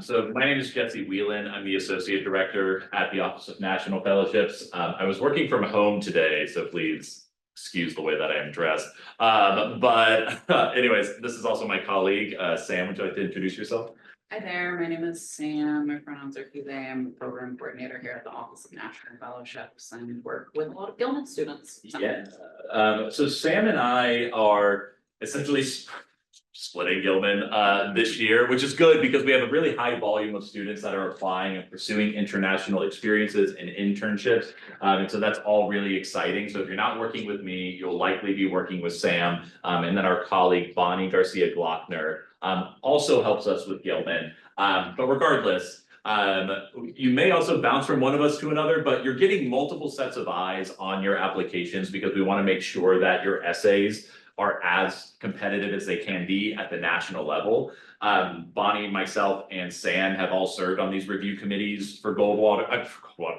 So my name is Jesse Whelan. I'm the Associate Director at the Office of National Fellowships. I was working from home today, so please excuse the way that I am dressed. Anyways, this is also my colleague, Sam. Would you like to introduce yourself? Hi there, my name is Sam. My pronouns are he, they. I'm the program coordinator here at the Office of National Fellowships and work with a lot of Gilman students. Yeah. So Sam and I are essentially splitting Gilman this year, which is good because we have a really high volume of students that are applying and pursuing international experiences and internships. And so that's all really exciting. So if you're not working with me, you'll likely be working with Sam. And then our colleague, Bonnie Garcia Glockner, also helps us with Gilman. But regardless, you may also bounce from one of us to another, but you're getting multiple sets of eyes on your applications because we want to make sure that your essays are as competitive as they can be at the national level. Bonnie, myself, and Sam have all served on these review committees for Goldwater.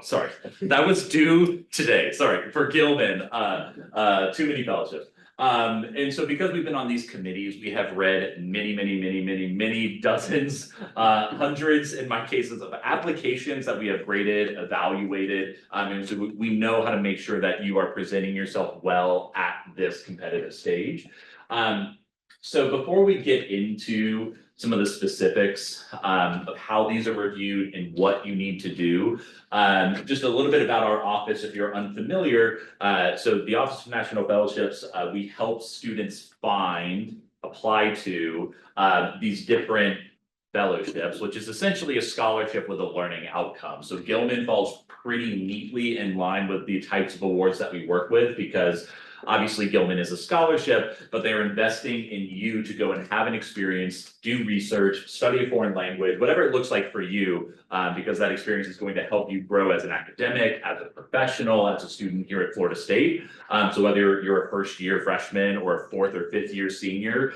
Sorry, that was due today. Sorry, for Gilman, too many fellowships. And so because we've been on these committees, we have read many dozens, hundreds in my cases of applications that we have graded, evaluated. And so we know how to make sure that you are presenting yourself well at this competitive stage. So before we get into some of the specifics of how these are reviewed and what you need to do. Just a little bit about our office if you're unfamiliar. So the Office of National Fellowships, we help students apply to these different fellowships, which is essentially a scholarship with a learning outcome. So Gilman falls pretty neatly in line with the types of awards that we work with because obviously Gilman is a scholarship, but they're investing in you to go and have an experience, do research, study a foreign language, whatever it looks like for you, because that experience is going to help you grow as an academic, as a professional, as a student here at Florida State. So whether you're a first year freshman or a fourth or fifth year senior,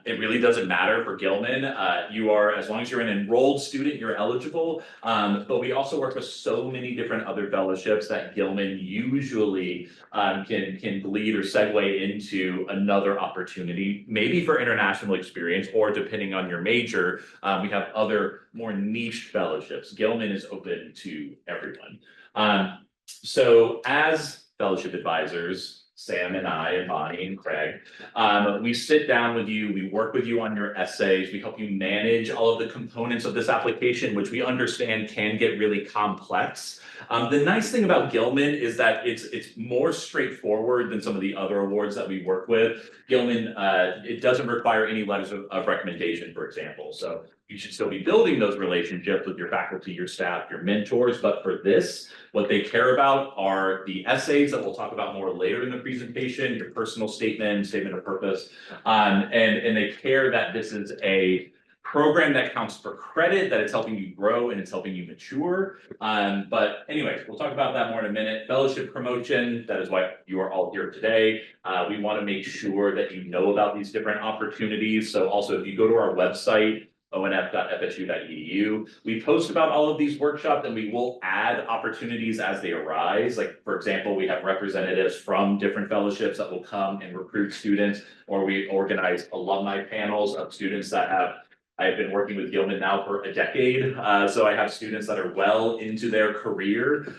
it really doesn't matter for Gilman. You are, as long as you're an enrolled student, you're eligible. But we also work with so many different other fellowships that Gilman usually can lead or segue into another opportunity, maybe for international experience, or depending on your major, we have other more niche fellowships. Gilman is open to everyone. So as fellowship advisors, Sam and I and Bonnie and Craig, we sit down with you, we work with you on your essays, we help you manage all of the components of this application, which we understand can get really complex. The nice thing about Gilman is that it's more straightforward than some of the other awards that we work with. Gilman, it doesn't require any letters of recommendation, for example. So you should still be building those relationships with your faculty, your staff, your mentors. But for this, what they care about are the essays that we'll talk about more later in the presentation, your personal statement of purpose. And they care that this is a program that counts for credit, that it's helping you grow and it's helping you mature. But anyways, we'll talk about that more in a minute. Fellowship promotion, that is why you are all here today. We want to make sure that you know about these different opportunities. So also if you go to our website, onf.fsu.edu. We post about all of these workshops and we will add opportunities as they arise. Like, for example, we have representatives from different fellowships that will come and recruit students, or we organize alumni panels of students that I've been working with Gilman now for a decade. So I have students that are well into their career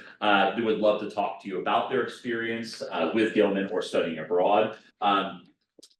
who would love to talk to you about their experience with Gilman or studying abroad.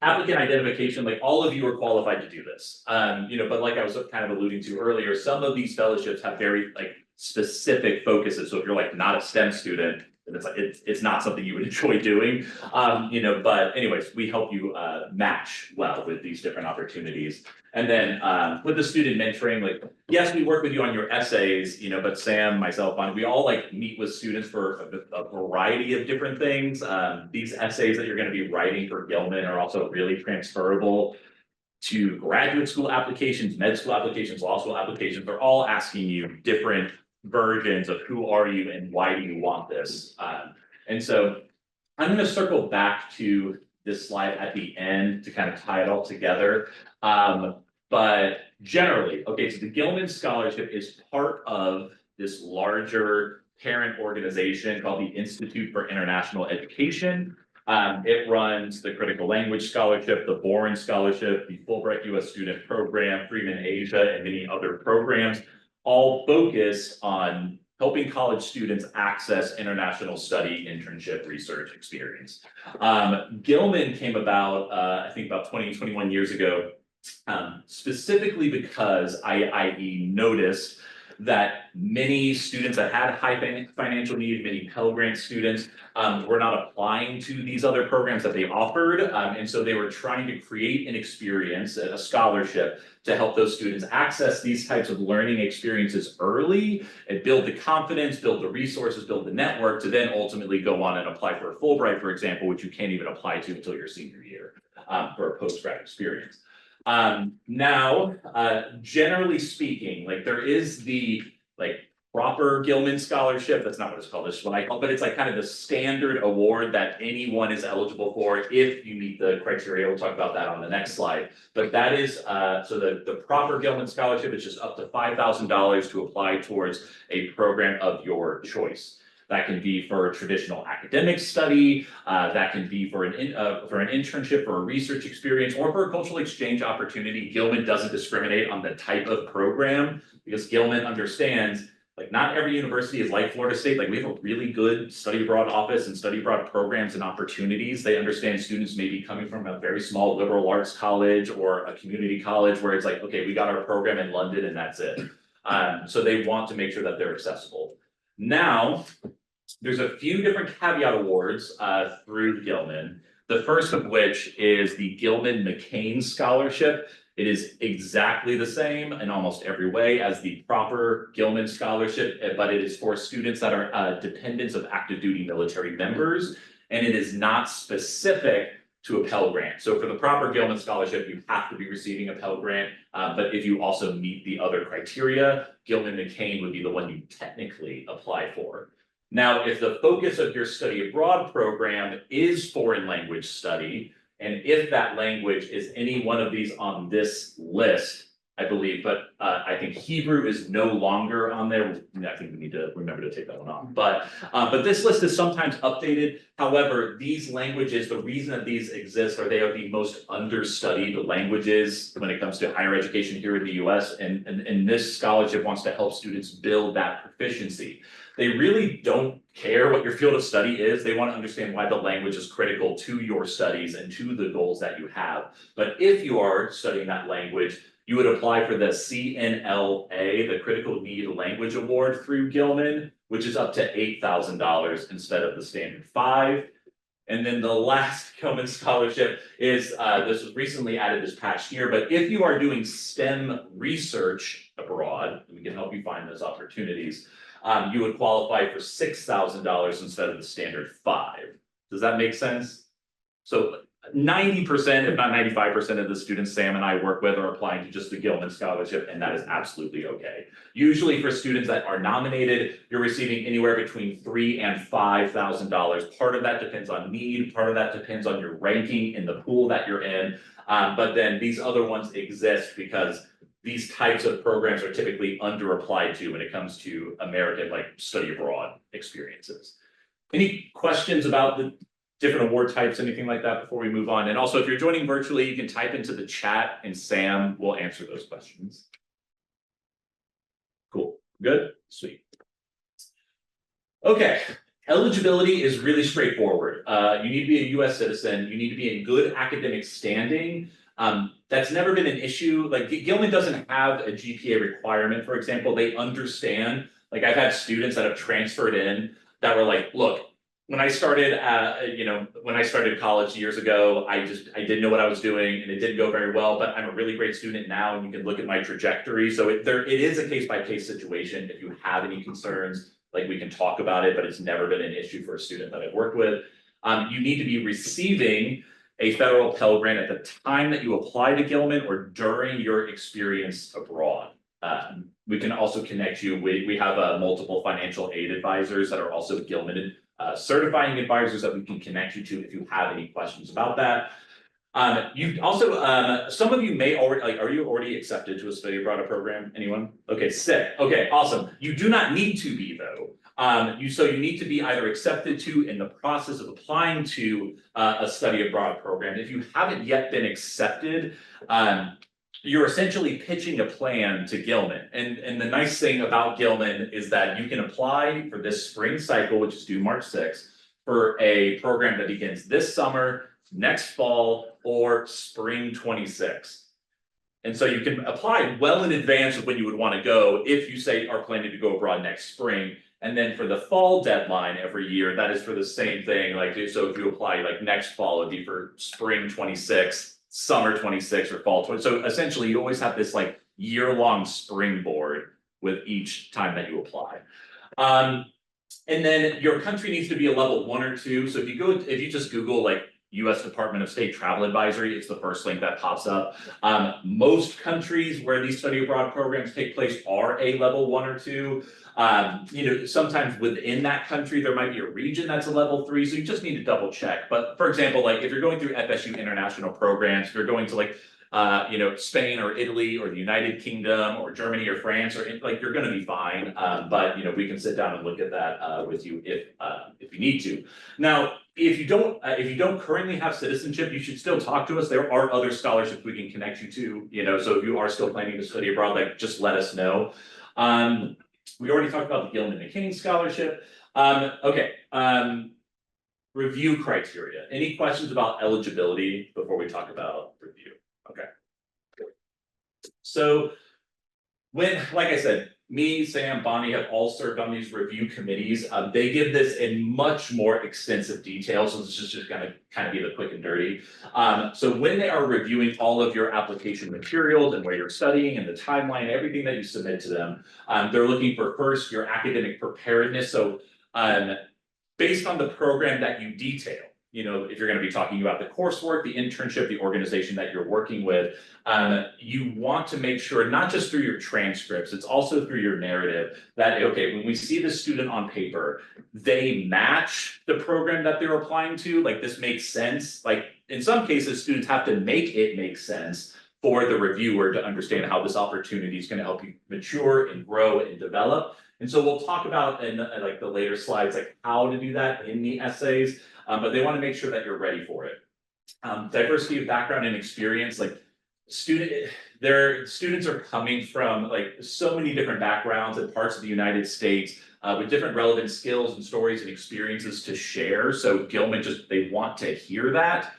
Applicant identification, like all of you are qualified to do this. But like I was kind of alluding to earlier, some of these fellowships have very specific focuses. So if you're not a STEM student, then it's not something you would enjoy doing. But anyways, we help you match well with these different opportunities. And then with the student mentoring, yes, we work with you on your essays, but Sam, myself, Bonnie, we all meet with students for a variety of different things. These essays that you're going to be writing for Gilman are also really transferable to graduate school applications, med school applications, law school applications. They're all asking you different versions of who are you and why do you want this. And so I'm going to circle back to this slide at the end to kind of tie it all together. But generally, okay, so the Gilman Scholarship is part of this larger parent organization called the Institute for International Education. It runs the Critical Language Scholarship, the Boren Scholarship, the Fulbright U.S. Student Program, Freeman Asia, and many other programs, all focus on helping college students access international study, internship, research experience. Gilman came about, I think about 20, 21 years ago, specifically because IIE noticed that many students that had high financial need, many Pell Grant students, were not applying to these other programs that they offered. And so they were trying to create an experience, a scholarship, to help those students access these types of learning experiences early and build the confidence, build the resources, build the network to then ultimately go on and apply for a Fulbright, for example, which you can't even apply to until your senior year for a post-grad experience. Now, generally speaking, like there is the proper Gilman Scholarship. That's not what it's called. This is what I call, but it's like kind of the standard award that anyone is eligible for if you meet the criteria. We'll talk about that on the next slide. But that is so the proper Gilman Scholarship is just up to $5,000 to apply towards a program of your choice. That can be for a traditional academic study, that can be for an internship, for a research experience, or for a cultural exchange opportunity. Gilman doesn't discriminate on the type of program because Gilman understands like not every university is like Florida State. Like we have a really good study abroad office and study abroad programs and opportunities. They understand students may be coming from a very small liberal arts college or a community college where it's like, okay, we got our program in London and that's it. So they want to make sure that they're accessible. Now, there's a few different caveat awards through Gilman. The first of which is the Gilman McCain Scholarship. It is exactly the same in almost every way as the proper Gilman Scholarship, but it is for students that are dependents of active duty military members, and it is not specific to a Pell Grant. So for the proper Gilman Scholarship, you have to be receiving a Pell Grant, but if you also meet the other criteria, Gilman McCain would be the one you technically apply for. Now, if the focus of your study abroad program is foreign language study, and if that language is any one of these on this list, I believe, but I think Hebrew is no longer on there. I think we need to remember to take that one off. But this list is sometimes updated. However, these languages, the reason that these exist are they are the most understudied languages when it comes to higher education here in the US. And this scholarship wants to help students build that proficiency. They really don't care what your field of study is. They want to understand why the language is critical to your studies and to the goals that you have. But if you are studying that language, you would apply for the CNLA, the Critical Need Language Award through Gilman, which is up to $8,000 instead of the standard $5,000. And then the last Gilman Scholarship is, this was recently added this past year, but if you are doing STEM research abroad, we can help you find those opportunities, you would qualify for $6,000 instead of the standard $5,000. Does that make sense? So 90%, if not 95% of the students Sam and I work with are applying to just the Gilman Scholarship, and that is absolutely okay. Usually for students that are nominated, you're receiving anywhere between $3,000 and $5,000. Part of that depends on need, part of that depends on your ranking in the pool that you're in. But then these other ones exist because these types of programs are typically under applied to when it comes to American like study abroad experiences. Any questions about the different award types, anything like that before we move on? And also if you're joining virtually, you can type into the chat and Sam will answer those questions. Cool, good, sweet. Okay, eligibility is really straightforward. You need to be a US citizen, you need to be in good academic standing. That's never been an issue. Like Gilman doesn't have a GPA requirement, for example. They understand, like I've had students that have transferred in that were like, look, when I started, when I started college years ago, I didn't know what I was doing and it didn't go very well, but I'm a really great student now and you can look at my trajectory. So it is a case-by-case situation. If you have any concerns, like we can talk about it, but it's never been an issue for a student that I've worked with. You need to be receiving a federal Pell Grant at the time that you apply to Gilman or during your experience abroad. We can also connect you with, we have multiple financial aid advisors that are also Gilman certifying advisors that we can connect you to if you have any questions about that. You also, some of you may already, like, are you already accepted to a study abroad program? Anyone? Okay, sick. Okay, awesome. You do not need to be though. So you need to be either accepted to in the process of applying to a study abroad program. If you haven't yet been accepted, you're essentially pitching a plan to Gilman. And the nice thing about Gilman is that you can apply for this spring cycle, which is due March 6th, for a program that begins this summer, next fall, or spring 26. And so you can apply well in advance of when you would want to go if you say are planning to go abroad next spring. And then for the fall deadline every year, that is for the same thing. Like, so if you apply like next fall, it'd be for spring 26, summer 26, or fall 20. So essentially you always have this like year-long springboard with each time that you apply. And then your country needs to be a level 1 or 2. So if you just Google like US Department of State Travel Advisory, it's the first link that pops up. Most countries where these study abroad programs take place are a level 1 or 2. Sometimes within that country, there might be a region that's a level 3, so you just need to double check. But for example, like if you're going through FSU international programs, if you're going to like Spain or Italy or the United Kingdom or Germany or France, or like you're going to be fine. But we can sit down and look at that with you if you need to. Now, if you don't currently have citizenship, you should still talk to us. There are other scholarships we can connect you to. So if you are still planning to study abroad, like just let us know. We already talked about the Gilman McKinney Scholarship. Okay. Review criteria. Any questions about eligibility before we talk about review? Okay. So like I said, me, Sam, Bonnie have all served on these review committees. They give this in much more extensive detail, so this is just gonna kind of be the quick and dirty. So when they are reviewing all of your application materials and where you're studying and the timeline, everything that you submit to them, they're looking for first your academic preparedness. So based on the program that you detail, if you're going to be talking about the coursework, the internship, the organization that you're working with, you want to make sure, not just through your transcripts, it's also through your narrative, that, okay, when we see the student on paper, they match the program that they're applying to, like this makes sense. Like in some cases, students have to make it make sense for the reviewer to understand how this opportunity is going to help you mature and grow and develop. And so we'll talk about in like the later slides, like how to do that in the essays. But they want to make sure that you're ready for it. Diversity of background and experience, like students are coming from like so many different backgrounds and parts of the United States with different relevant skills and stories and experiences to share. So Gilman they want to hear that.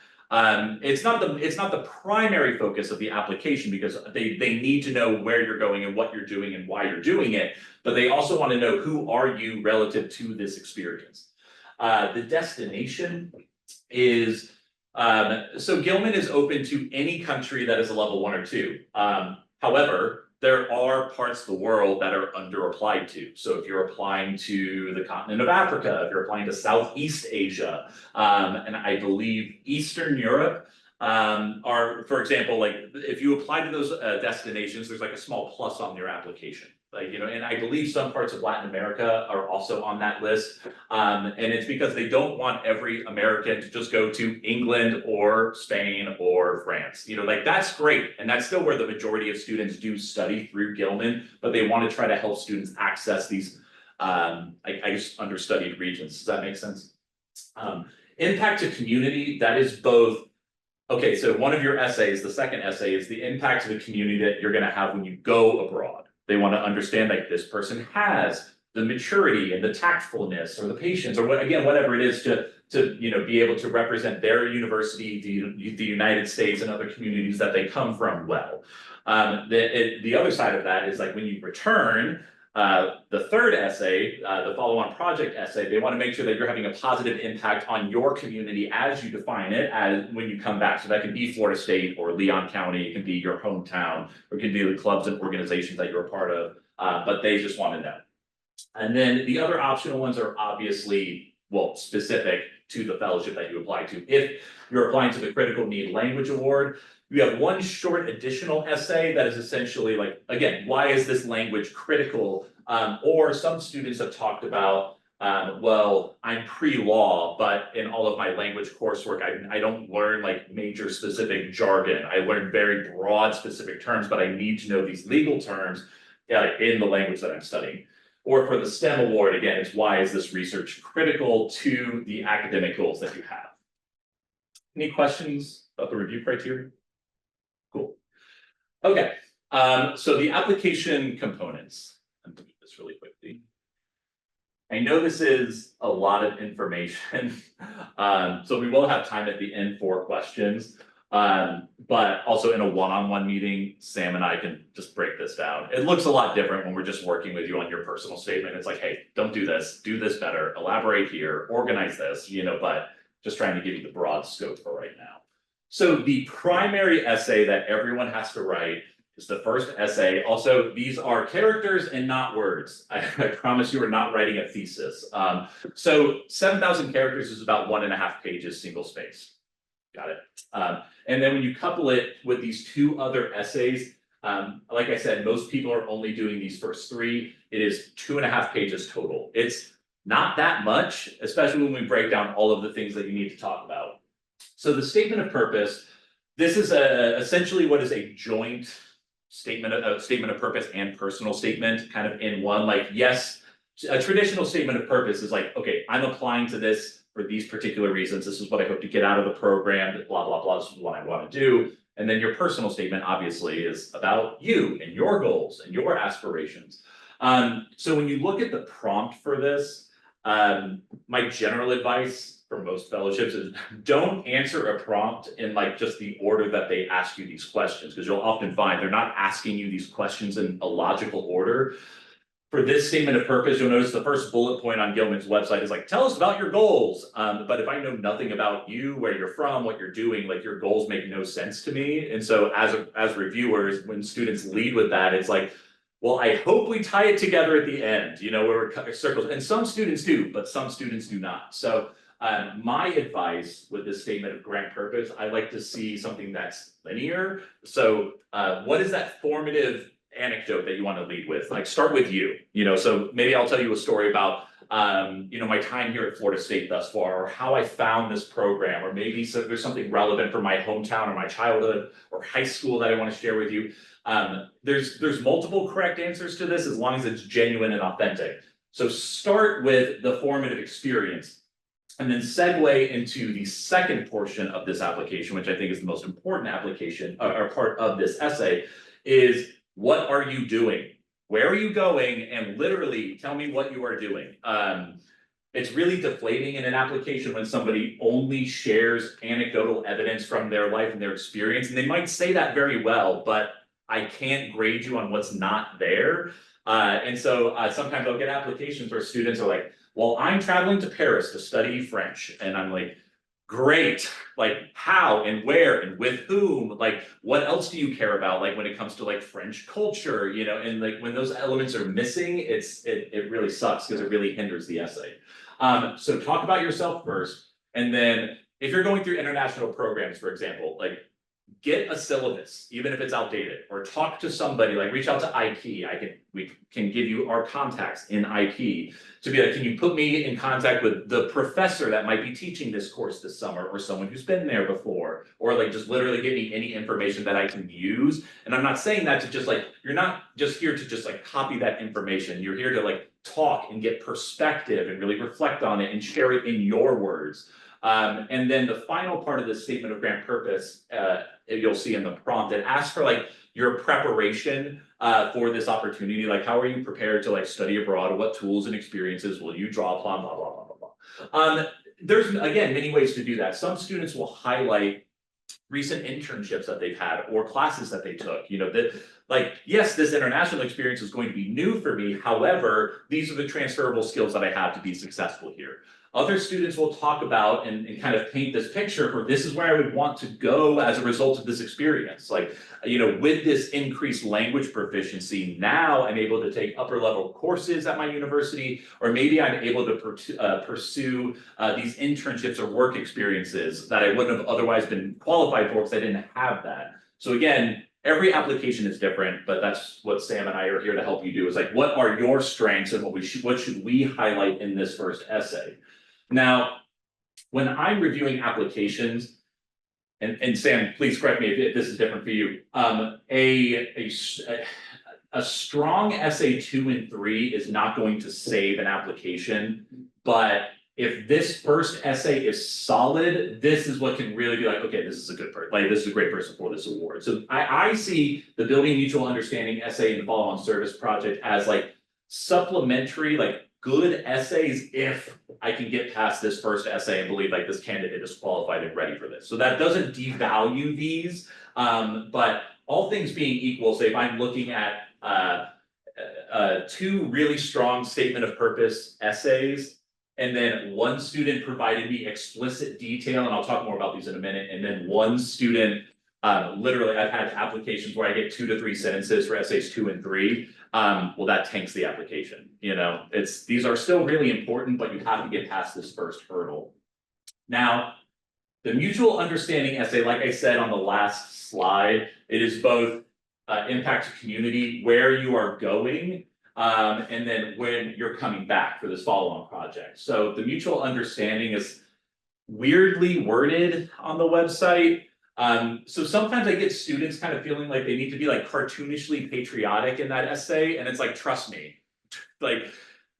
It's not the primary focus of the application, because they need to know where you're going and what you're doing and why you're doing it, but they also want to know who are you relative to this experience. The destination is, so Gilman is open to any country that is a level 1 or 2. However, there are parts of the world that are under applied to. So if you're applying to the continent of Africa, if you're applying to Southeast Asia, and I believe Eastern Europe, are, for example, like if you apply to those destinations, there's like a small plus on your application. Like, and I believe some parts of Latin America are also on that list. And it's because they don't want every American to just go to England or Spain or France. Like that's great. And that's still where the majority of students do study through Gilman, but they want to try to help students access these, I guess, understudied regions. Does that make sense? Impact to community, that is both. Okay, so one of your essays, the second essay, is the impact to the community that you're going to have when you go abroad. They want to understand like this person has the maturity and the tactfulness or the patience or whatever it is to be able to represent their university, the United States and other communities that they come from well. The other side of that is like when you return, the third essay, the follow-on project essay, they want to make sure that you're having a positive impact on your community as you define it as when you come back. So that can be Florida State or Leon County, it can be your hometown, or it can be the clubs and organizations that you're a part of, but they just want to know. And then the other optional ones are obviously, well, specific to the fellowship that you apply to. If you're applying to the Critical Need Language Award, you have one short additional essay that is essentially like, again, why is this language critical? Or some students have talked about, well, I'm pre-law, but in all of my language coursework, I don't learn like major specific jargon. I learn very broad specific terms, but I need to know these legal terms in the language that I'm studying. Or for the STEM award, again, it's why is this research critical to the academic goals that you have? Any questions about the review criteria? Cool. Okay, so the application components. I'm gonna do this really quickly. I know this is a lot of information, so we will have time at the end for questions. But also in a one-on-one meeting, Sam and I can just break this down. It looks a lot different when we're just working with you on your personal statement. It's like, hey, don't do this better, elaborate here, organize this, you know, but just trying to give you the broad scope for right now. So the primary essay that everyone has to write is the first essay. Also, these are characters and not words. I promise you are not writing a thesis. So 7,000 characters is about 1.5 pages, single space. Got it. And then when you couple it with these 2 other essays, like I said, most people are only doing these first 3. It is 2.5 pages total. It's not that much, especially when we break down all of the things that you need to talk about. So the statement of purpose, this is essentially what is a joint statement of purpose and personal statement kind of in one. Like, yes, a traditional statement of purpose is like, okay, I'm applying to this for these particular reasons. This is what I hope to get out of the program, blah, blah, blah, this is what I want to do. And then your personal statement obviously is about you and your goals and your aspirations. So when you look at the prompt for this, my general advice for most fellowships is don't answer a prompt in like just the order that they ask you these questions, because you'll often find they're not asking you these questions in a logical order. For this statement of purpose, you'll notice the first bullet point on Gilman's website is like, tell us about your goals. But if I know nothing about you, where you're from, what you're doing, like your goals make no sense to me. And so as reviewers, when students lead with that, it's like, well, I hope we tie it together at the end, you know, where we're circles. And some students do, but some students do not. So my advice with this statement of grant purpose, I like to see something that's linear. So what is that formative anecdote that you want to lead with? Like start with you know, so maybe I'll tell you a story about you know, my time here at Florida State thus far, or how I found this program, or maybe there's something relevant from my hometown or my childhood or high school that I want to share with you. There's multiple correct answers to this as long as it's genuine and authentic. So start with the formative experience and then segue into the second portion of this application, which I think is the most important application or part of this essay, is what are you doing? Where are you going? And literally tell me what you are doing. It's really deflating in an application when somebody only shares anecdotal evidence from their life and their experience. And they might say that very well, but I can't grade you on what's not there. And so sometimes I'll get applications where students are like, well, I'm traveling to Paris to study French. And I'm like, great, like how and where and with whom, like what else do you care about, like when it comes to like French culture, you know, and like when those elements are missing, it really sucks because it really hinders the essay. So talk about yourself first, and then if you're going through international programs, for example, like get a syllabus, even if it's outdated, or talk to somebody, like reach out to IP. We can give you our contacts in IP to be like, can you put me in contact with the professor that might be teaching this course this summer, or someone who's been there before, or like just literally give me any information that I can use. And I'm not saying that to just like, you're not just here to just like copy that information. You're here to like talk and get perspective and really reflect on it and share it in your words. And then the final part of the statement of grant purpose, you'll see in the prompt, it asks for like your preparation for this opportunity. Like, how are you prepared to like study abroad? What tools and experiences will you draw upon? Blah, blah, blah, blah, blah. There's, again, many ways to do that. Some students will highlight recent internships that they've had or classes that they took, you know, that like, yes, this international experience is going to be new for me. However, these are the transferable skills that I have to be successful here. Other students will talk about and kind of paint this picture for this is where I would want to go as a result of this experience. Like, you know, with this increased language proficiency, now I'm able to take upper level courses at my university, or maybe I'm able to pursue these internships or work experiences that I wouldn't have otherwise been qualified for because I didn't have that. So again, every application is different, but that's what Sam and I are here to help you do, is like, what are your strengths and what should we highlight in this first essay? Now, when I'm reviewing applications, and Sam, please correct me if this is different for you. a strong essay 2 and 3 is not going to save an application, but if this first essay is solid, this is what can really be like, okay, this is a good person, like this is a great person for this award. So I see the building mutual understanding essay and the follow-on service project as like supplementary, like good essays if I can get past this first essay and believe like this candidate is qualified and ready for this. So that doesn't devalue these, but all things being equal, say if I'm looking at two really strong statement of purpose essays, and then one student provided me explicit detail, and I'll talk more about these in a minute, and then one student, literally I've had applications where I get 2 to 3 sentences for essays 2 and 3. Well, that tanks the application, you know, these are still really important, but you have to get past this first hurdle. Now, the mutual understanding essay, like I said on the last slide, it is both impact to community, where you are going, and then when you're coming back for this follow-on project. So the mutual understanding is weirdly worded on the website. So sometimes I get students kind of feeling like they need to be like cartoonishly patriotic in that essay, and it's like, trust me, like,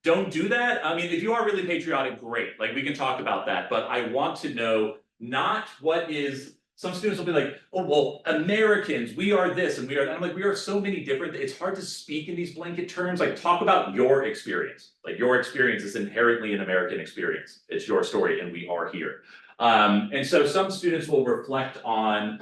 don't do that. I mean, if you are really patriotic, great, like we can talk about that, but I want to know not what is. Some students will be like, oh, well, Americans, we are this and we are that. I'm like, we are so many different, it's hard to speak in these blanket terms. Like, talk about your experience. Like, your experience is inherently an American experience. It's your story and we are here. And so some students will reflect on,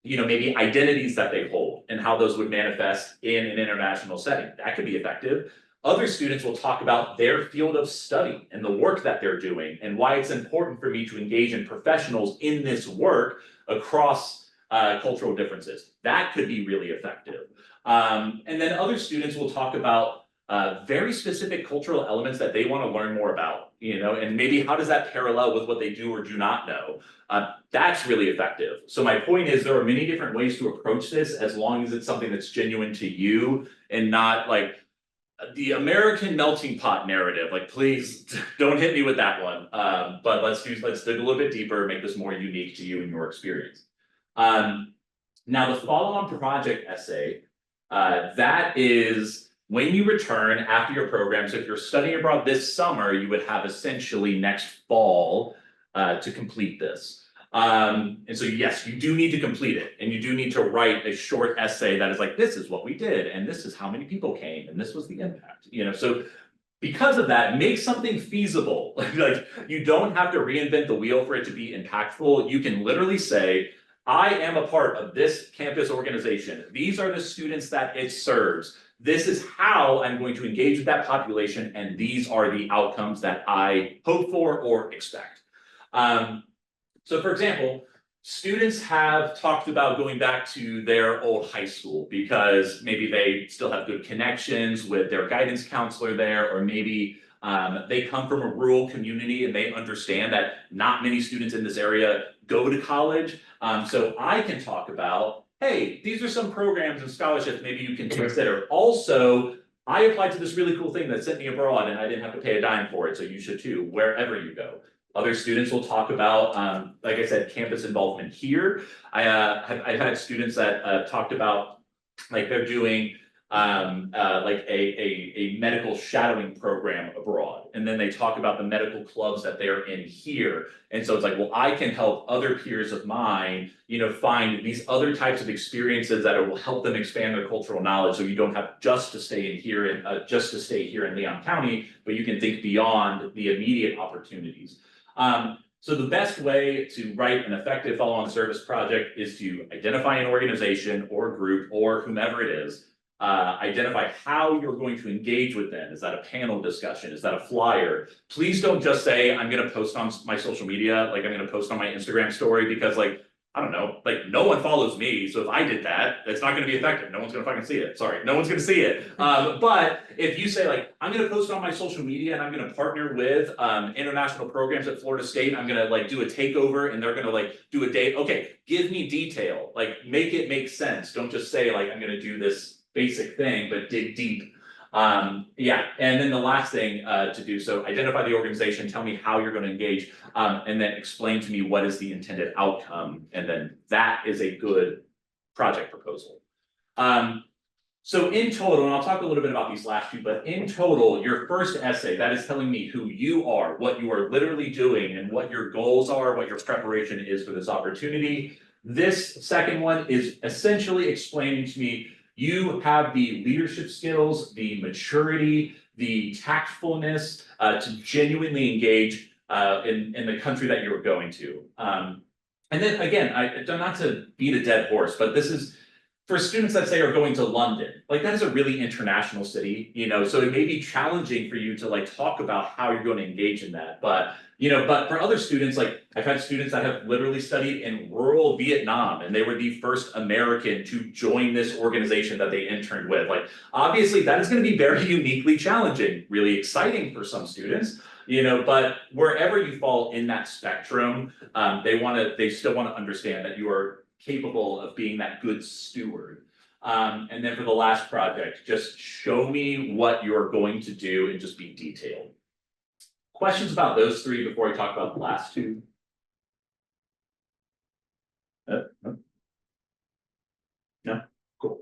you know, maybe identities that they hold and how those would manifest in an international setting. That could be effective. Other students will talk about their field of study and the work that they're doing and why it's important for me to engage in professionals in this work across cultural differences. That could be really effective. And then other students will talk about very specific cultural elements that they want to learn more about, you know, and maybe how does that parallel with what they do or do not know. That's really effective. So my point is there are many different ways to approach this as long as it's something that's genuine to you and not like the American melting pot narrative. Like, please don't hit me with that one. But let's dig a little bit deeper, make this more unique to you and your experience. Now the follow-on project essay, that is when you return after your program. So if you're studying abroad this summer, you would have essentially next fall to complete this. And so yes, you do need to complete it, and you do need to write a short essay that is like, this is what we did, and this is how many people came, and this was the impact, you know. So because of that, make something feasible. Like, you don't have to reinvent the wheel for it to be impactful. You can literally say, I am a part of this campus organization. These are the students that it serves. This is how I'm going to engage with that population, and these are the outcomes that I hope for or expect. So for example, students have talked about going back to their old high school because maybe they still have good connections with their guidance counselor there, or maybe they come from a rural community and they understand that not many students in this area go to college. So I can talk about, hey, these are some programs and scholarships maybe you can consider. Also, I applied to this really cool thing that sent me abroad and I didn't have to pay a dime for it, so you should too, wherever you go. Other students will talk about, like I said, campus involvement here. I've had students that talked about, like, they're doing like a medical shadowing program abroad, and then they talk about the medical clubs that they're in here. And so it's like, well, I can help other peers of mine, you know, find these other types of experiences that will help them expand their cultural knowledge. So you don't have just to stay in here and just to stay here in Leon County, but you can think beyond the immediate opportunities. So the best way to write an effective follow-on service project is to identify an organization or group or whomever it is, identify how you're going to engage with them. Is that a panel discussion? Is that a flyer? Please don't just say, I'm going to post on my social media, like I'm going to post on my Instagram story, because like, I don't know, like no one follows me. So if I did that, it's not going to be effective. No one's going to fucking see it. Sorry, no one's going to see it. But if you say like, I'm going to post on my social media and I'm going to partner with international programs at Florida State. I'm going to like do a takeover and they're going to like do a date. Okay, give me detail, like make it make sense. Don't just say like, I'm going to do this basic thing, but dig deep. Yeah, and then the last thing to do, so identify the organization, tell me how you're going to engage, and then explain to me what is the intended outcome, and then that is a good project proposal. So in total, and I'll talk a little bit about these last two, but in total, your first essay, that is telling me who you are, what you are literally doing, and what your goals are, what your preparation is for this opportunity. This second one is essentially explaining to me you have the leadership skills, the maturity, the tactfulness to genuinely engage in the country that you're going to. And then again, I not to beat a dead horse, but this is for students that say are going to London, like that is a really international city, you know, so it may be challenging for you to like talk about how you're going to engage in that. But, you know, but for other students, like I've had students that have literally studied in rural Vietnam and they were the first American to join this organization that they interned with. Like, obviously that is going to be very uniquely challenging, really exciting for some students, you know, but wherever you fall in that spectrum, they still want to understand that you are capable of being that good steward. And then for the last project, just show me what you're going to do and just be detailed. Questions about those three before I talk about the last two? No? Cool.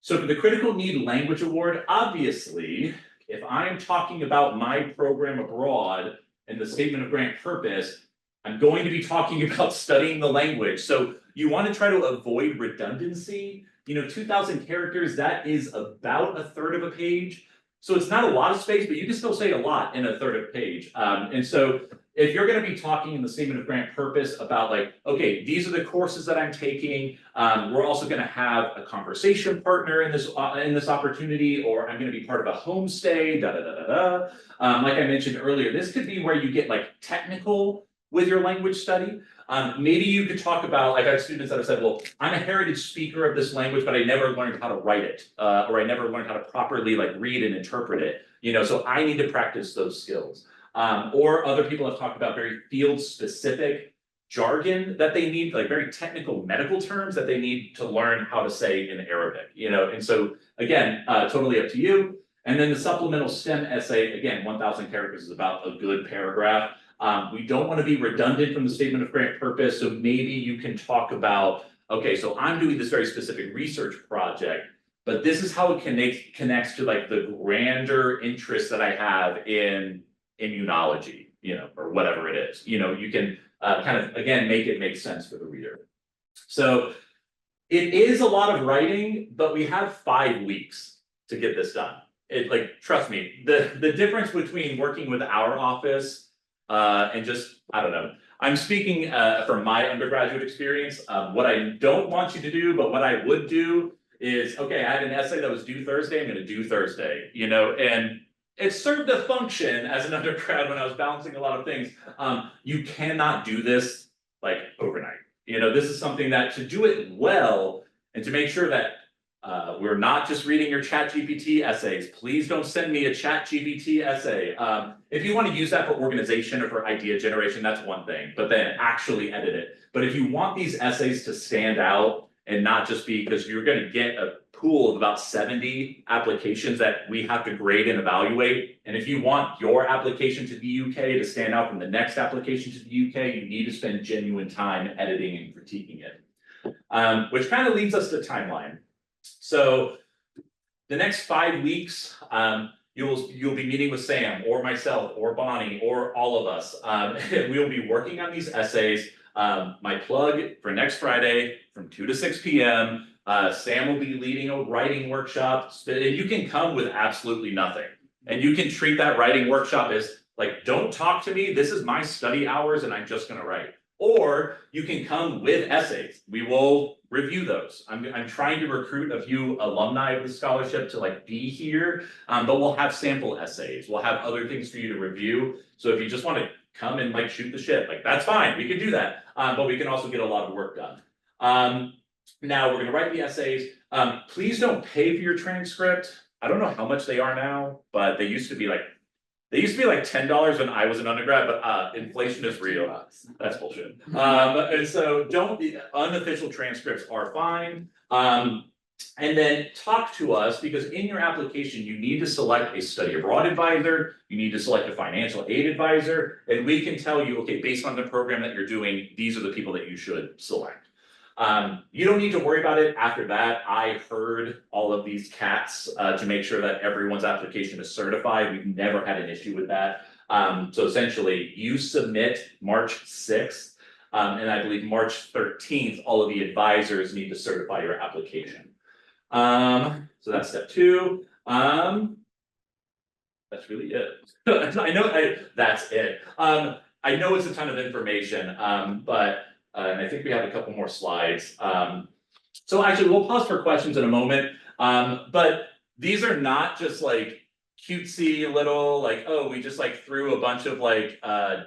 So for the Critical Need Language Award, obviously, if I'm talking about my program abroad and the statement of grant purpose, I'm going to be talking about studying the language. So you want to try to avoid redundancy. You know, 2,000 characters, that is about a third of a page. So it's not a lot of space, but you can still say a lot in a third of a page. And so if you're going to be talking in the statement of grant purpose about like, okay, these are the courses that I'm taking. We're also going to have a conversation partner in this opportunity, or I'm going to be part of a homestay, da da da da da. Like I mentioned earlier, this could be where you get like technical with your language study. Maybe you could talk about, I've had students that have said, well, I'm a heritage speaker of this language, but I never learned how to write it, or I never learned how to properly like read and interpret it, you know, so I need to practice those skills. Or other people have talked about very field specific jargon that they need, like very technical medical terms that they need to learn how to say in Arabic, you know, and so again, totally up to you. And then the supplemental STEM essay, again, 1,000 characters is about a good paragraph. We don't want to be redundant from the statement of grant purpose, so maybe you can talk about, okay, so I'm doing this very specific research project, but this is how it connects to like the grander interest that I have in immunology, you know, or whatever it is. You know, you can kind of, again, make it make sense for the reader. So it is a lot of writing, but we have 5 weeks to get this done. It like, trust me, the difference between working with our office and just, I don't know, I'm speaking from my undergraduate experience. What I don't want you to do, but what I would do is, okay, I had an essay that was due Thursday, I'm gonna do Thursday, you know, and it served a function as an undergrad when I was balancing a lot of things. You cannot do this like overnight. You know, this is something that to do it well and to make sure that we're not just reading your ChatGPT essays. Please don't send me a ChatGPT essay. If you want to use that for organization or for idea generation, that's one thing, but then actually edit it. But if you want these essays to stand out and not just be, because you're going to get a pool of about 70 applications that we have to grade and evaluate. And if you want your application to the UK to stand out from the next application to the UK, you need to spend genuine time editing and critiquing it. Which kind of leads us to timeline. So the next 5 weeks, you'll be meeting with Sam or myself or Bonnie or all of us. We'll be working on these essays. My plug for next Friday from 2 to 6 p.m. Sam will be leading a writing workshop. And you can come with absolutely nothing. And you can treat that writing workshop as like, don't talk to me. This is my study hours and I'm just going to write. Or you can come with essays. We will review those. I'm trying to recruit a few alumni of the scholarship to like be here, but we'll have sample essays. We'll have other things for you to review. So if you just want to come and like shoot the shit, like that's fine. We can do that, but we can also get a lot of work done. Now we're going to write the essays. Please don't pay for your transcript. I don't know how much they are now, but they used to be like $10 when I was an undergrad, but inflation is real. That's bullshit. And so unofficial transcripts are fine. And then talk to us, because in your application, you need to select a study abroad advisor, you need to select a financial aid advisor, and we can tell you, okay, based on the program that you're doing, these are the people that you should select. You don't need to worry about it after that. I heard all of these cats to make sure that everyone's application is certified. We've never had an issue with that. So essentially, you submit March 6th, and I believe March 13th, all of the advisors need to certify your application. So that's step 2. That's really it. I know that's it. I know it's a ton of information, but and I think we have a couple more slides. So actually, we'll pause for questions in a moment. But these are not just like cutesy little like, oh, we just like threw a bunch of like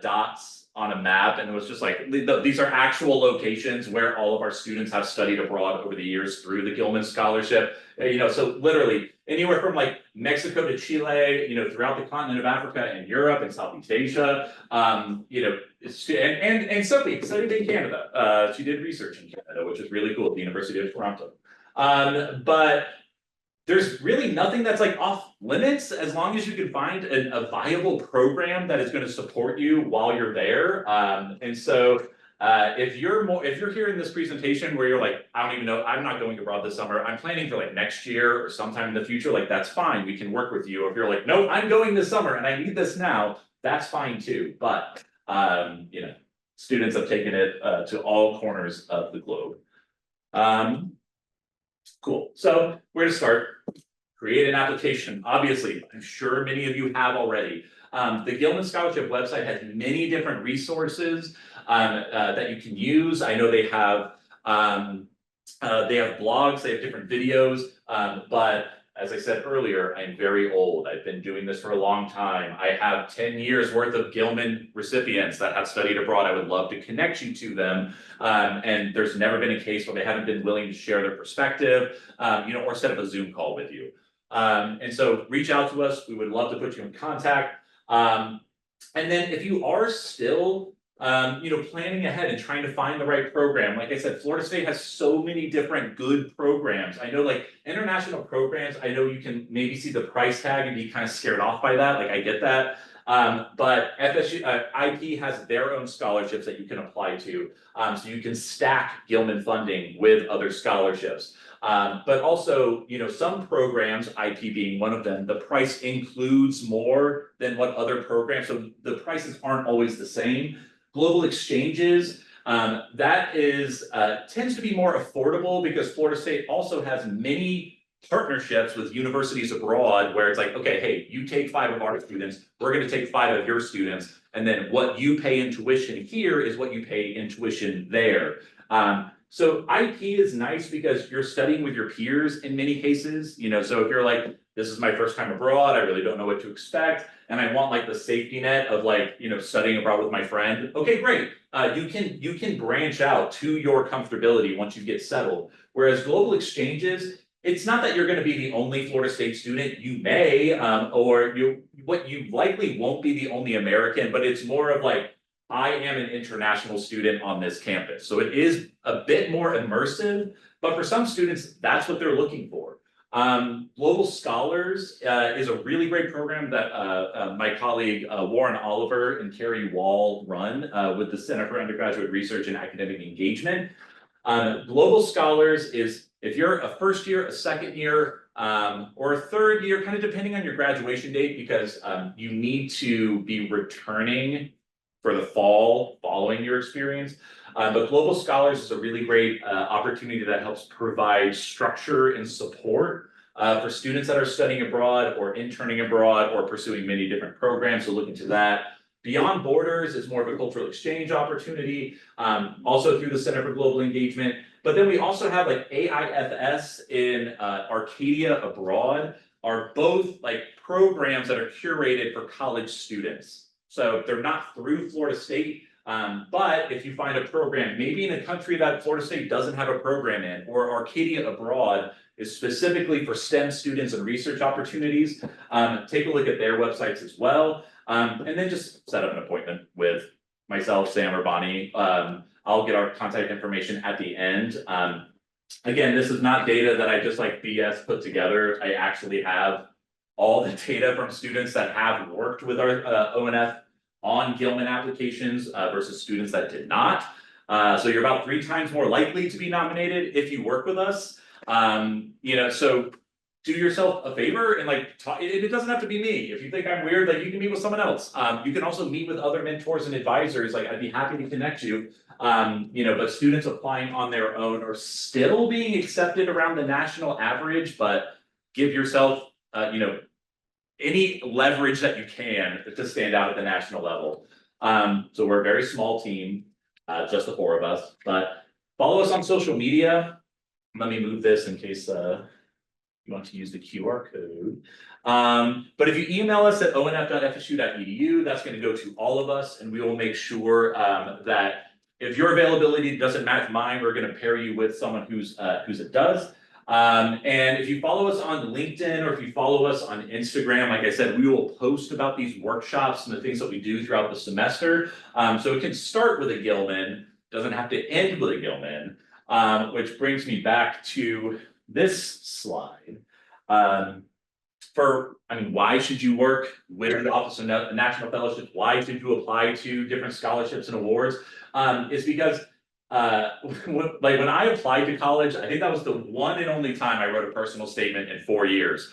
dots on a map, and it was just like these are actual locations where all of our students have studied abroad over the years through the Gilman Scholarship. So literally anywhere from like Mexico to Chile, throughout the continent of Africa and Europe and Southeast Asia, and Sophie studied in Canada. She did research in Canada, which is really cool at the University of Toronto. But there's really nothing that's like off limits as long as you can find a viable program that is going to support you while you're there. And so if you're hearing this presentation where you're like, I don't even know, I'm not going abroad this summer, I'm planning for like next year or sometime in the future, like that's fine, we can work with you. If you're like, no, I'm going this summer and I need this now, that's fine too. But students have taken it to all corners of the globe. Cool. So where to start? Create an application. Obviously, I'm sure many of you have already. The Gilman Scholarship website has many different resources that you can use. I know they have blogs, they have different videos, but as I said earlier, I'm very old. I've been doing this for a long time. I have 10 years worth of Gilman recipients that have studied abroad. I would love to connect you to them. And there's never been a case where they haven't been willing to share their perspective, or set up a Zoom call with you. And so reach out to us. We would love to put you in contact. And then if you are still planning ahead and trying to find the right program. Like I said, Florida State has so many different good programs. I know like international programs, I know you can maybe see the price tag and be kind of scared off by that. Like I get that. But FSU, IP has their own scholarships that you can apply to. So you can stack Gilman funding with other scholarships. But also, some programs, IP being one of them, the price includes more than what other programs, so the prices aren't always the same. Global exchanges, that is tends to be more affordable because Florida State also has many partnerships with universities abroad where it's like, okay, hey, you take 5 of our students, we're going to take 5 of your students, and then what you pay in tuition here is what you pay in tuition there. So IP is nice because you're studying with your peers in many cases, so if you're like, this is my first time abroad, I really don't know what to expect, and I want like the safety net of like, studying abroad with my friend. Okay, great. You can branch out to your comfortability once you get settled. Whereas global exchanges, it's not that you're going to be the only Florida State student. You may, or you likely won't be the only American, but it's more of like, I am an international student on this campus. So it is a bit more immersive, but for some students, that's what they're looking for. Global Scholars is a really great program that my colleague Warren Oliver and Carrie Wall run with the Center for Undergraduate Research and Academic Engagement. Global Scholars is if you're a first year, a second year, or a third year, kind of depending on your graduation date, because you need to be returning for the fall following your experience. But Global Scholars is a really great opportunity that helps provide structure and support for students that are studying abroad or interning abroad or pursuing many different programs. So look into that. Beyond Borders is more of a cultural exchange opportunity, also through the Center for Global Engagement. But then we also have like AIFS in Arcadia Abroad are both like programs that are curated for college students. So they're not through Florida State, but if you find a program, maybe in a country that Florida State doesn't have a program in, or Arcadia Abroad is specifically for STEM students and research opportunities, take a look at their websites as well. And then just set up an appointment with myself, Sam, or Bonnie. I'll get our contact information at the end. Again, this is not data that I just like BS put together. I actually have all the data from students that have worked with our ONF on Gilman applications versus students that did not. So you're about 3 times more likely to be nominated if you work with us. You know, so do yourself a favor and like talk, it doesn't have to be me. If you think I'm weird, like you can meet with someone else. You can also meet with other mentors and advisors. Like I'd be happy to connect you. You know, but students applying on their own are still being accepted around the national average, but give yourself, you know, any leverage that you can to stand out at the national level. So we're a very small team, just the 4 of us, but follow us on social media. Let me move this in case you want to use the QR code. But if you email us at onf.fsu.edu, that's going to go to all of us, and we will make sure that if your availability doesn't match mine, we're going to pair you with someone whose it does. And if you follow us on LinkedIn or if you follow us on Instagram, like I said, we will post about these workshops and the things that we do throughout the semester. So it can start with a Gilman, doesn't have to end with a Gilman, which brings me back to this slide. Why should you work with the Office of National Fellowship? Why should you apply to different scholarships and awards? Is because like when I applied to college, I think that was the one and only time I wrote a personal statement in 4 years.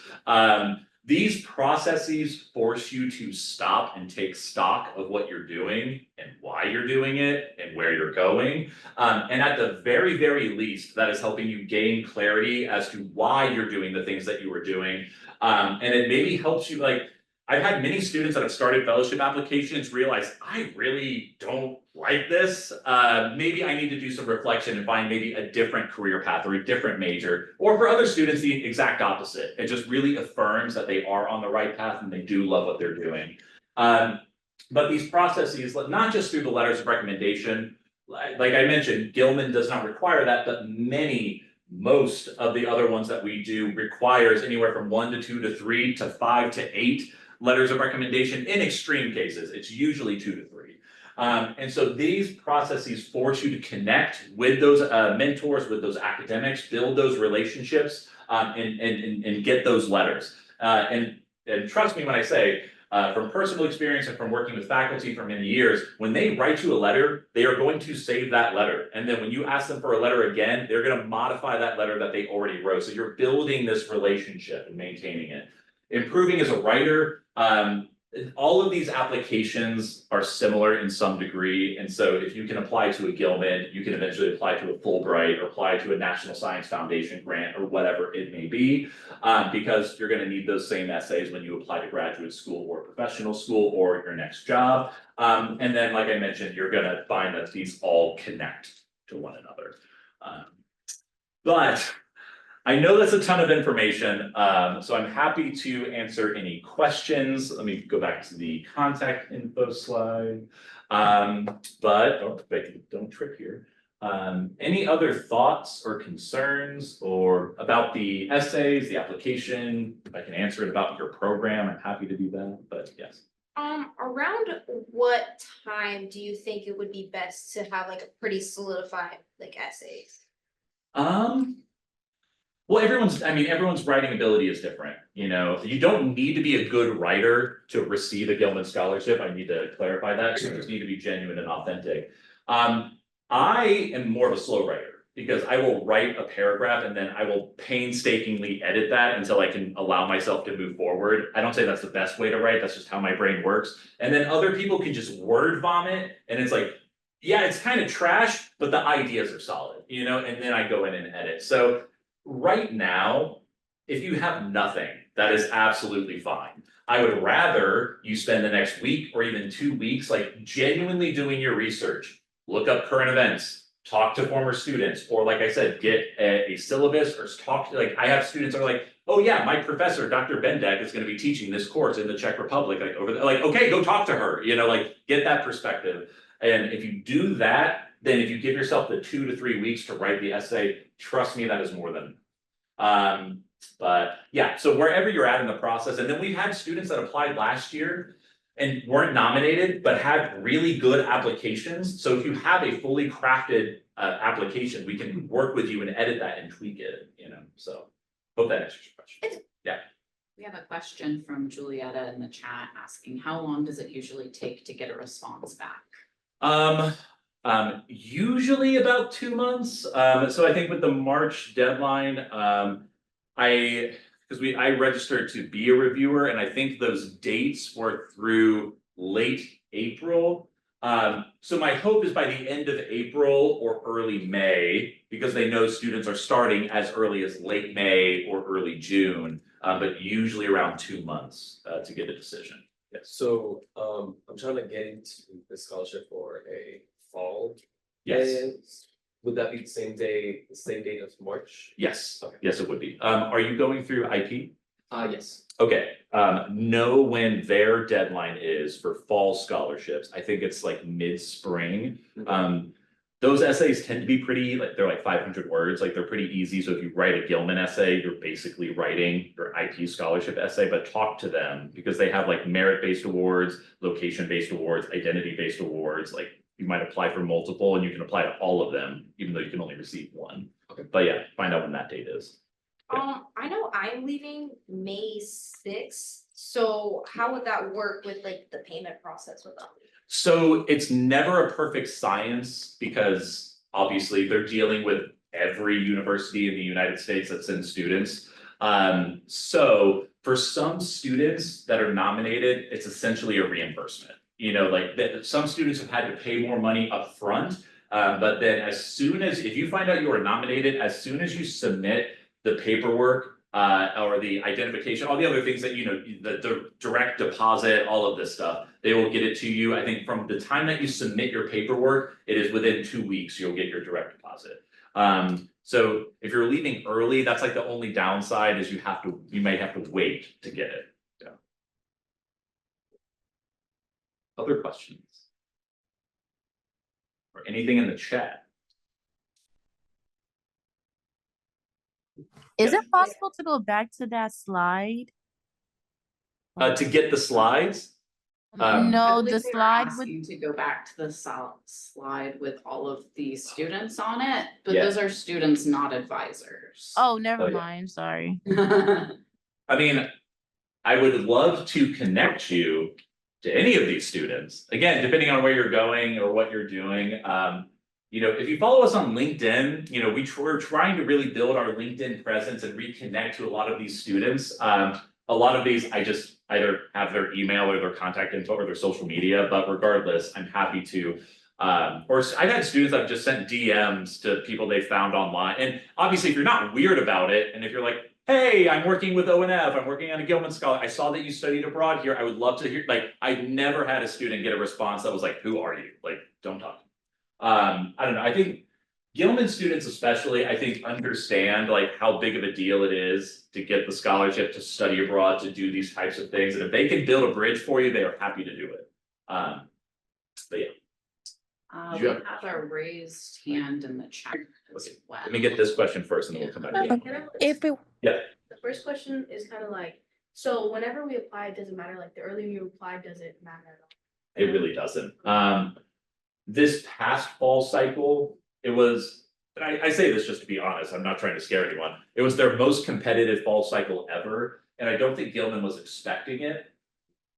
These processes force you to stop and take stock of what you're doing and why you're doing it and where you're going. And at the very, very least, that is helping you gain clarity as to why you're doing the things that you were doing. And it maybe helps you, like, I've had many students that have started fellowship applications realize I really don't like this. Maybe I need to do some reflection and find maybe a different career path or a different major. Or for other students, the exact opposite. It just really affirms that they are on the right path and they do love what they're doing. But these processes, not just through the letters of recommendation, like I mentioned, Gilman does not require that, but most of the other ones that we do requires anywhere from 1 to 2 to 3 to 5 to 8 letters of recommendation. In extreme cases, it's usually 2 to 3. And so these processes force you to connect with those mentors, with those academics, build those relationships, and get those letters. And trust me when I say, from personal experience and from working with faculty for many years, when they write you a letter, they are going to save that letter. And then when you ask them for a letter again, they're going to modify that letter that they already wrote. So you're building this relationship and maintaining it. Improving as a writer, all of these applications are similar in some degree. And so if you can apply to a Gilman, you can eventually apply to a Fulbright or apply to a National Science Foundation grant or whatever it may be, because you're going to need those same essays when you apply to graduate school or professional school or your next job. And then, like I mentioned, you're going to find that these all connect to one another. But I know that's a ton of information, so I'm happy to answer any questions. Let me go back to the contact info slide. Don't trip here. Any other thoughts or concerns or about the essays, the application? If I can answer it about your program, I'm happy to do that, but yes. Around what time do you think it would be best to have like a pretty solidified like essays? Well, everyone's writing ability is different. You know, you don't need to be a good writer to receive a Gilman Scholarship. I need to clarify that. You just need to be genuine and authentic. I am more of a slow writer because I will write a paragraph and then I will painstakingly edit that until I can allow myself to move forward. I don't say that's the best way to write. That's just how my brain works. And then other people can just word vomit and it's like, yeah, it's kind of trash, but the ideas are solid, you know, and then I go in and edit. So right now, if you have nothing, that is absolutely fine. I would rather you spend the next week or even 2 weeks like genuinely doing your research, look up current events, talk to former students, or like I said, get a syllabus or talk to, like I have students that are like, oh yeah, my professor, Dr. Bendek, is going to be teaching this course in the Czech Republic, like over there, like, okay, go talk to her, you know, like get that perspective. And if you do that, then if you give yourself the 2 to 3 weeks to write the essay, trust me, that is more than but yeah, so wherever you're at in the process, and then we've had students that applied last year and weren't nominated, but had really good applications. So if you have a fully crafted application, we can work with you and edit that and tweak it, you know, so hope that answers your question. Yeah. We have a question from Julietta in the chat asking, how long does it usually take to get a response back? Usually about 2 months. So I think with the March deadline, I registered to be a reviewer, and I think those dates were through late April. So my hope is by the end of April or early May, because they know students are starting as early as late May or early June, but usually around 2 months to get a decision. Yes. So, I'm trying to get into the scholarship for a fall. Yes. And would that be the same date of March? Yes. Okay. Yes, it would be. Are you going through IP? Yes. Okay, know when their deadline is for fall scholarships. I think it's like mid-spring. Those essays tend to be pretty, like, they're like 500 words, like they're pretty easy. So if you write a Gilman essay, you're basically writing your IP scholarship essay, but talk to them because they have like merit-based awards, location-based awards, identity-based awards. Like you might apply for multiple and you can apply to all of them, even though you can only receive one. Okay. But yeah, find out when that date is. I know I'm leaving May 6th, so how would that work with like the payment process with them? So it's never a perfect science because obviously they're dealing with every university in the United States that sends students. So for some students that are nominated, it's essentially a reimbursement. You know, like that some students have had to pay more money up front. But then if you find out you are nominated, as soon as you submit the paperwork or the identification, all the other things that, you know, the direct deposit, all of this stuff, they will get it to you. I think from the time that you submit your paperwork, it is within 2 weeks, you'll get your direct deposit. So if you're leaving early, that's like the only downside is you may have to wait to get it. Yeah. Other questions? Or anything in the chat? Is Yeah. it possible to go back to that slide? To get the slides? I No, believe the they were slide with, asking to go back to the slide with all of the students on it, but Yeah. those are students, not advisors. oh, never Oh, yeah. mind, sorry. I mean, I would love to connect you to any of these students. Again, depending on where you're going or what you're doing. You know, if you follow us on LinkedIn, you know, we're trying to really build our LinkedIn presence and reconnect to a lot of these students. A lot of these, I just either have their email or their contact info or their social media, but regardless, I'm happy to. Or I've had students that have just sent DMs to people they found online. And obviously, if you're not weird about it, and if you're like, hey, I'm working with ONF, I'm working on a Gilman Scholar, I saw that you studied abroad here, I would love to hear, like, I've never had a student get a response that was like, who are you? Like, don't talk. I don't know, I think Gilman students especially, I think, understand like how big of a deal it is to get the scholarship to study abroad, to do these types of things, and if they can build a bridge for you, they are happy to do it. But yeah. We have a raised hand in the chat as Okay, well. Let me get this question first and then we'll come back to you. Can I- If it, The first question is kind of like, so whenever we apply, it doesn't matter, like the earlier you apply, does it matter at all? It really doesn't. This past fall cycle, it was, and I say this just to be honest, I'm not trying to scare anyone. It was their most competitive fall cycle ever, and I don't think Gilman was expecting it.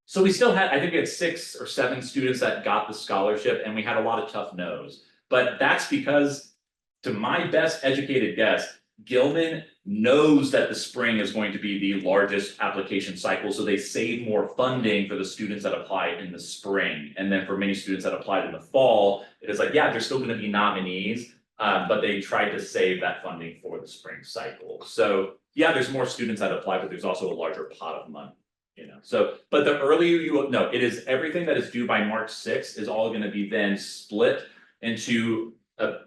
So we still had, I think we had 6 or 7 students that got the scholarship, and we had a lot of tough no's. But that's because, to my best educated guess, Gilman knows that the spring is going to be the largest application cycle, so they save more funding for the students that apply in the spring. And then for many students that applied in the fall, it is like, yeah, they're still gonna be nominees, but they tried to save that funding for the spring cycle. So yeah, there's more students that apply, but there's also a larger pot of money, you know? So, but the earlier you, no, it is everything that is due by March 6th is all gonna be then split into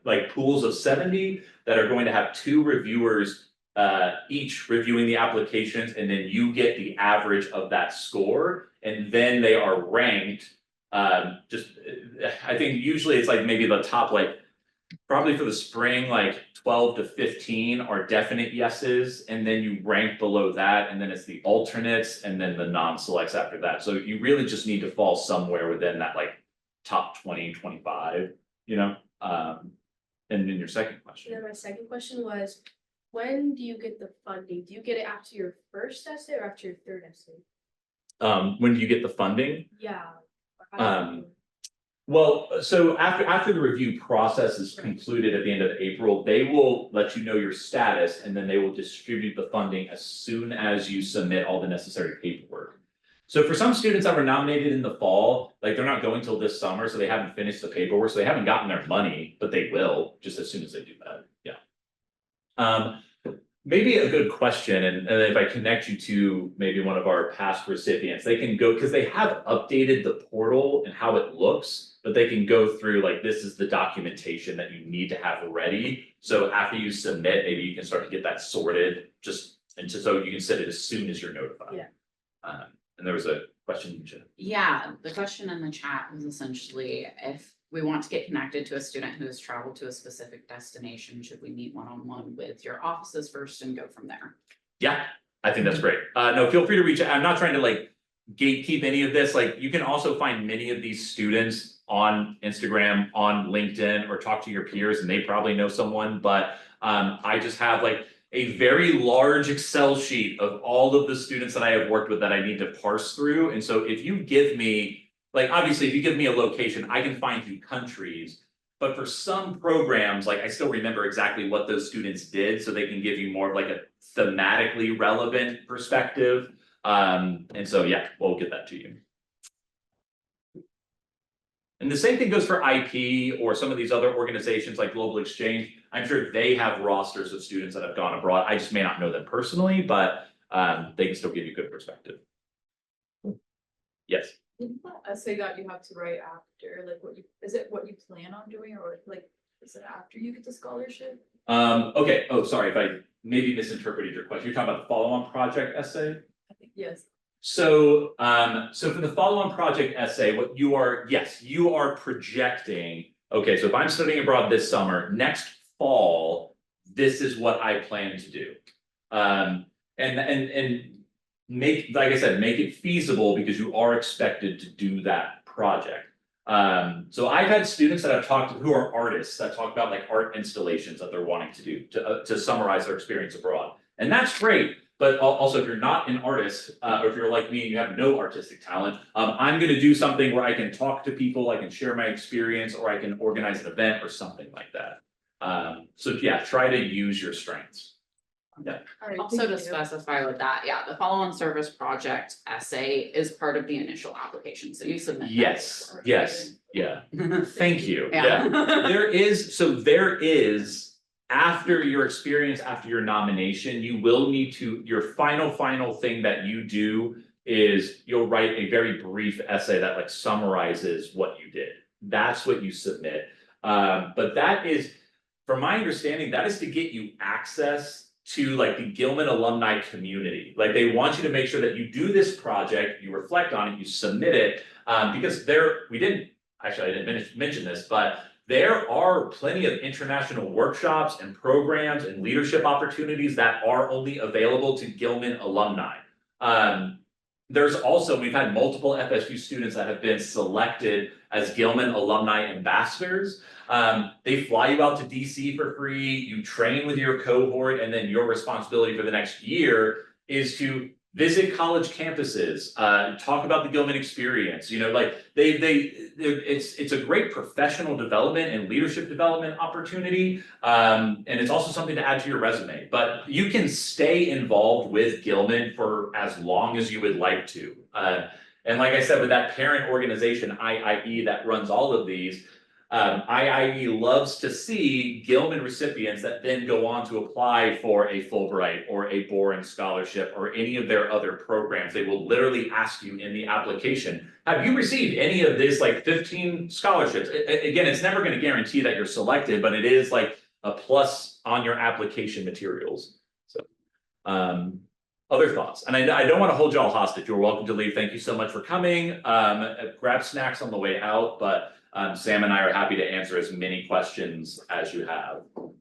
like pools of 70 that are going to have 2 reviewers each reviewing the applications, and then you get the average of that score, and then they are ranked. I think usually it's like maybe the top, like probably for the spring, like 12 to 15 are definite yeses, and then you rank below that, and then it's the alternates, and then the non-selects after that. So you really just need to fall somewhere within that like top 20, 25, you know? And then your second And question. then my second question was, when do you get the funding? Do you get it after your first essay or after your third essay? When do you get the funding? Yeah. Or how does that Um, work? Well, so after the review process is concluded at the end of April, they will let you know your status and then they will distribute the funding as soon as you submit all the necessary paperwork. So for some students that were nominated in the fall, like they're not going till this summer, so they haven't finished the paperwork, so they haven't gotten their money, but they will just as soon as they do that, yeah. Maybe a good question, and if I connect you to maybe one of our past recipients, they can go, because they have updated the portal and how it looks, but they can go through like, this is the documentation that you need to have ready. So after you submit, maybe you can start to get that sorted, just, and just so you can set it as soon as you're notified. Yeah. And there was a question, Jen. Yeah, the question in the chat was essentially if we want to get connected to a student who has traveled to a specific destination, should we meet one-on-one with your offices first and go from there? Yeah, I think that's great. No, feel free to reach out. I'm not trying to like gatekeep any of this. Like you can also find many of these students on Instagram, on LinkedIn, or talk to your peers and they probably know someone, but I just have like a very large Excel sheet of all of the students that I have worked with that I need to parse through. And so if you give me, like obviously if you give me a location, I can find you countries. But for some programs, like I still remember exactly what those students did, so they can give you more of like a thematically relevant perspective. And so yeah, we'll get that to you. And the same thing goes for IP or some of these other organizations like Global Exchange. I'm sure they have rosters of students that have gone abroad. I just may not know them personally, but they can still give you good perspective. Yes. Essay that you have to write after, like is it what you plan on doing, or like, is it after you get the scholarship? Okay, oh, sorry if I maybe misinterpreted your question. You're talking about the follow-on project essay? I think, yes. So, so for the follow-on project essay, what you are, yes, you are projecting, okay, so if I'm studying abroad this summer, next fall, this is what I plan to do. And make, like I said, make it feasible because you are expected to do that project. So I've had students that I've talked to who are artists that talk about like art installations that they're wanting to do to summarize their experience abroad. And that's great. But also, if you're not an artist, or if you're like me and you have no artistic talent, I'm going to do something where I can talk to people, I can share my experience, or I can organize an event or something like that. So yeah, try to use your strengths. Yeah. Also to specify with that, yeah, the follow-on service project essay is part of the initial application, so you submit. Yes, yes, yeah. Thank you. Yeah. There is. After your experience, after your nomination, you will need to, your final thing that you do is you'll write a very brief essay that like summarizes what you did. That's what you submit. But that is, from my understanding, that is to get you access to like the Gilman alumni community. Like they want you to make sure that you do this project, you reflect on it, you submit it, because I didn't mention this, but there are plenty of international workshops and programs and leadership opportunities that are only available to Gilman alumni. There's also, we've had multiple FSU students that have been selected as Gilman alumni ambassadors. They fly you out to DC for free, you train with your cohort, and then your responsibility for the next year is to visit college campuses, talk about the Gilman experience. You know, like it's a great professional development and leadership development opportunity. And it's also something to add to your resume, but you can stay involved with Gilman for as long as you would like to. And like I said, with that parent organization, IIE, that runs all of these, IIE loves to see Gilman recipients that then go on to apply for a Fulbright or a Boren scholarship or any of their other programs. They will literally ask you in the application, have you received any of this like 15 scholarships? Again, it's never going to guarantee that you're selected, but it is like a plus on your application materials. So, other thoughts? And I don't want to hold y'all hostage. You're welcome to leave. Thank you so much for coming. Grab snacks on the way out, but Sam and I are happy to answer as many questions as you have.